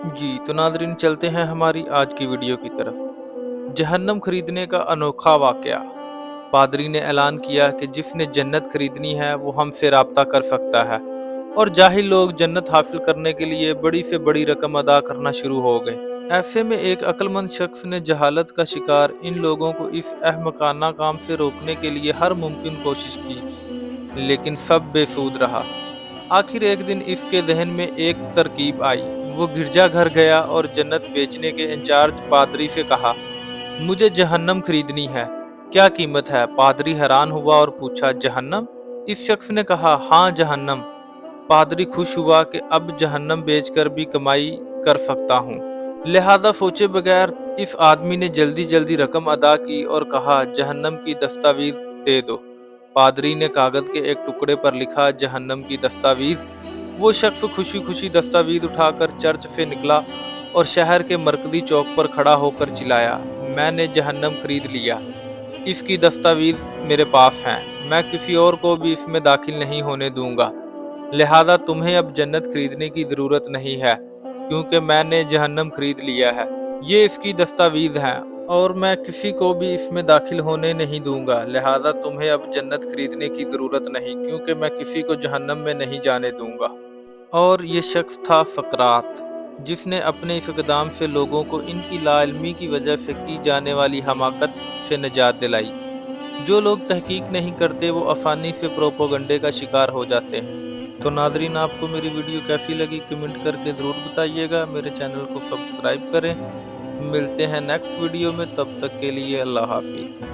جی تو ناظرین چلتے ہیں ہماری آج کی ویڈیو کی طرف۔ جہنم خریدنے کا انوکھا واقعہ۔ پادری نے اعلان کیا کہ جس نے جنت خریدنی ہے وہ ہم سے رابطہ کر سکتا ہے، اور جاہل لوگ جنت حاصل کرنے کے لیے بڑی سے بڑی رقم ادا کرنا شروع ہو گئے۔ ایسے میں ایک عقل مند شخص نے جہالت کا شکار ان لوگوں کو اس احمقانہ کام سے روکنے کے لیے ہر ممکن کوشش کی، لیکن سب بے سود رہا۔ آخر ایک دن اس کے ذہن میں ایک ترکیب آئی۔ وہ گرجا گھر گیا اور جنت بیچنے کے انچارج پادری سے کہا، مجھے جہنم خریدنی ہے، کیا قیمت ہے؟ پادری حیران ہوا اور پوچھا، جہنم؟ اس شخص نے کہا، ہاں جہنم۔ پادری خوش ہوا کہ اب جہنم بیچ کر بھی کمائی کر سکتا ہوں، لہذا سوچے بغیر اس آدمی نے جلدی جلدی رقم ادا کی اور کہا، جہنم کی دستاویز دے دو۔ پادری نے کاغذ کے ایک ٹکڑے پر لکھا، جہنم کی دستاویز۔ وہ شخص خوشی خوشی دستاویز اٹھا کر چرچ سے نکلا اور شہر کے مرکزی چوک پر کھڑا ہو کر چلایا، میں نے جہنم خرید لیا، اس کی دستاویز میرے پاس ہیں، میں کسی اور کو بھی اس میں داخل نہیں ہونے دوں گا، لہذا تمہیں اب جنت خریدنے کی ضرورت نہیں ہے، کیونکہ میں نے جہنم خرید لیا ہے، یہ اس کی دستاویز ہیں، اور میں کسی کو بھی اس میں داخل ہونے نہیں دوں گا، لہذا تمہیں اب جنت خریدنے کی ضرورت نہیں، کیونکہ میں کسی کو جہنم میں نہیں جانے دوں گا۔ اور یہ شخص تھا سقراط، جس نے اپنے اس اقدام سے لوگوں کو ان کی لا علمی کی وجہ سے کی جانے والی حماقت سے نجات دلائی۔ جو لوگ تحقیق نہیں کرتے وہ آسانی سے پروپیگنڈے کا شکار ہو جاتے ہیں۔ تو ناظرین، آپ کو میری ویڈیو کیسی لگی کمنٹ کر کے ضرور بتائیے گا، میرے چینل کو سبسکرائب کریں۔ ملتے ہیں نیکسٹ ویڈیو میں، تب تک کے لیے اللہ حافظ۔